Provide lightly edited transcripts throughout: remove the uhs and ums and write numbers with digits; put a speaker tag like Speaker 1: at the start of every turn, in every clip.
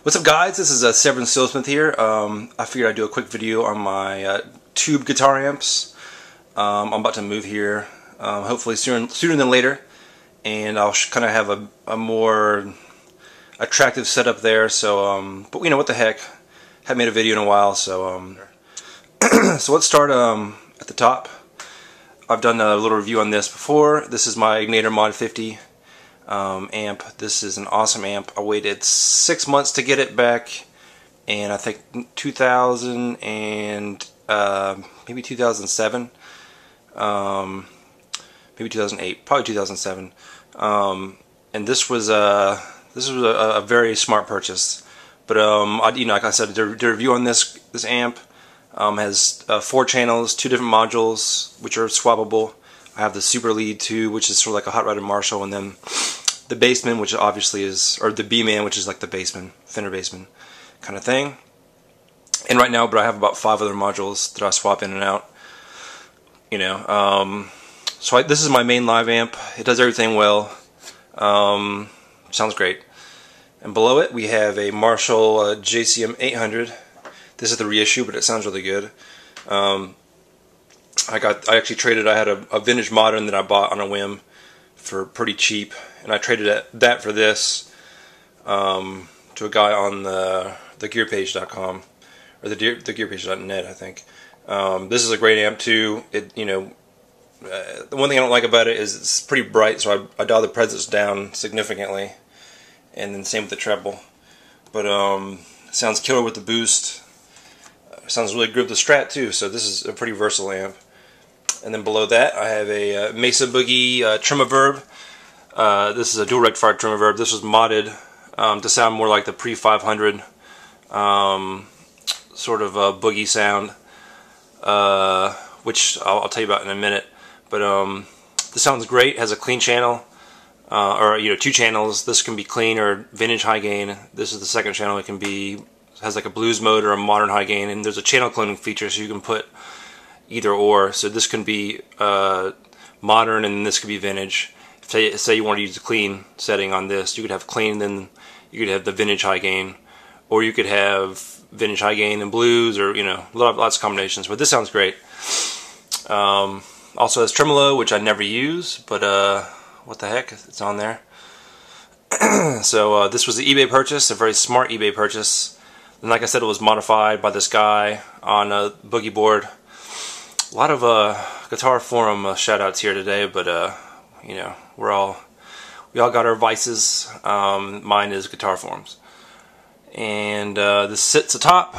Speaker 1: What's up, guys? This is Severin Steelsmith here. I figured I'd do a quick video on my tube guitar amps. I'm about to move here, hopefully sooner than later, and I'll kind of have a more attractive setup there. So, but you know what the heck? Haven't made a video in a while, so so let's start at the top. I've done a little review on this before. This is my Egnater Mod 50. Amp. This is an awesome amp. I waited 6 months to get it back, and I think 2000 and maybe 2007, maybe 2008, probably 2007. And this was a very smart purchase. But like I said, the review on this amp has 4 channels, 2 different modules which are swappable. I have the Super Lead 2, which is sort of like a hot rodded Marshall, and then the Bassman, which obviously is, or the B-Man, which is like the Bassman, Fender Bassman kind of thing. And right now, but I have about 5 other modules that I swap in and out. You know, so this is my main live amp. It does everything well. Sounds great. And below it, we have a Marshall JCM 800. This is the reissue, but it sounds really good. I actually traded. I had a vintage Modern that I bought on a whim for pretty cheap, and I traded that for this to a guy on the gearpage.com or the gearpage.net, I think. This is a great amp too. The one thing I don't like about it is it's pretty bright, so I dial the presence down significantly, and then same with the treble. But it sounds killer with the boost. Sounds really good with the Strat too. So this is a pretty versatile amp. And then below that, I have a Mesa Boogie Tremoverb. This is a dual rectifier Tremoverb. This was modded to sound more like the pre-500 sort of Boogie sound, which I'll tell you about in a minute. But this sounds great. It has a clean channel, or 2 channels. This can be clean or vintage high gain. This is the second channel. It can be has like a blues mode or a modern high gain, and there's a channel cloning feature, so you can put either or. So this can be modern, and this could be vintage. Say you want to use the clean setting on this, you could have clean, then you could have the vintage high gain, or you could have vintage high gain and blues, or lots of combinations. But this sounds great. Also has tremolo, which I never use, but what the heck, it's on there. So this was the eBay purchase, a very smart eBay purchase. And like I said, it was modified by this guy on a Boogie board. A lot of guitar forum shout-outs here today, but we all got our vices. Mine is guitar forums. And this sits atop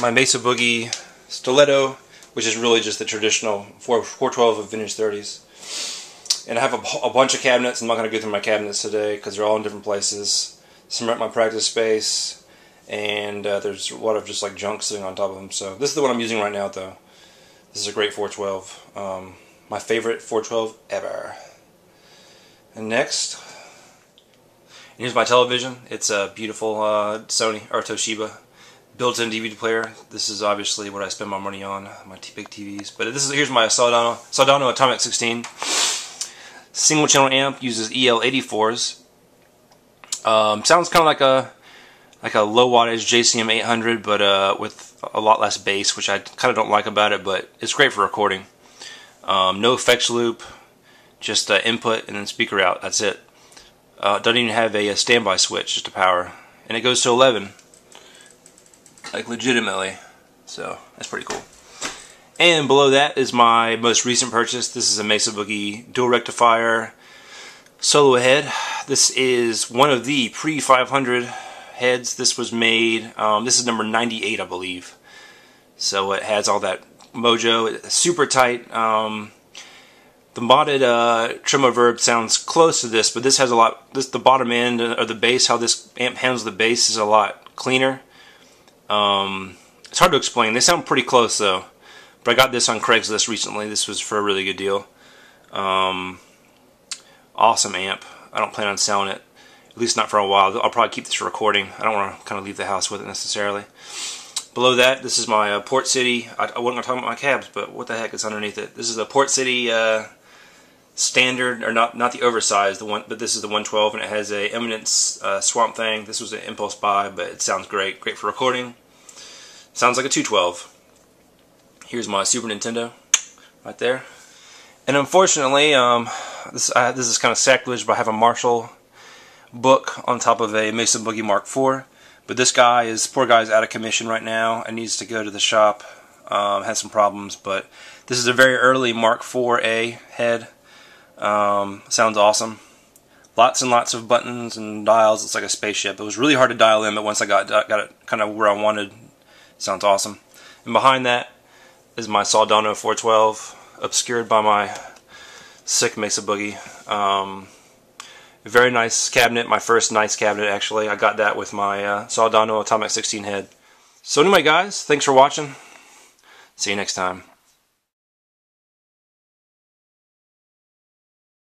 Speaker 1: my Mesa Boogie Stiletto, which is really just the traditional 412 of vintage 30s. And I have a bunch of cabinets. I'm not going to go through my cabinets today because they're all in different places. Some are at my practice space, and there's a lot of just like junk sitting on top of them. So this is the one I'm using right now, though. This is a great 412. My favorite 412 ever. And next, here's my television. It's a beautiful Sony or Toshiba built-in DVD player. This is obviously what I spend my money on, my big TVs. But here's my Soldano Atomic 16. Single channel amp, uses EL84s. Sounds kind of like a low wattage JCM 800, but with a lot less bass, which I kind of don't like about it, but it's great for recording. No effects loop, just input and then speaker out. That's it. Doesn't even have a standby switch, just a power, and it goes to 11, like legitimately. So that's pretty cool. And below that is my most recent purchase. This is a Mesa Boogie dual rectifier solo head. This is one of the pre-500 heads. This was made, this is number 98, I believe. So it has all that mojo. It's super tight. The modded Tremoverb sounds close to this, but this has a lot, the bottom end of the bass, how this amp handles the bass is a lot cleaner. It's hard to explain. They sound pretty close though. But I got this on Craigslist recently. This was for a really good deal. Awesome amp. I don't plan on selling it, at least not for a while. I'll probably keep this for recording. I don't want to kind of leave the house with it necessarily. Below that, this is my Port City. I wasn't going to talk about my cabs, but what the heck is underneath it? This is a Port City standard, or not the oversized, but this is the 112, and it has a Eminence Swamp Thing. This was an impulse buy, but it sounds great for recording. Sounds like a 212. Here's my Super Nintendo right there. And unfortunately, this is kind of sacrilege, but I have a Marshall book on top of a Mesa Boogie Mark IV. But this guy poor guy's out of commission right now and needs to go to the shop. Has some problems, but this is a very early Mark IV-A head. Sounds awesome. Lots and lots of buttons and dials. It's like a spaceship. It was really hard to dial in, but once I got it kind of where I wanted, it sounds awesome. And behind that is my Soldano 412, obscured by my sick Mesa Boogie. Very nice cabinet, my first nice cabinet actually. I got that with my Soldano Atomic 16 head. So anyway guys, thanks for watching. See you next time.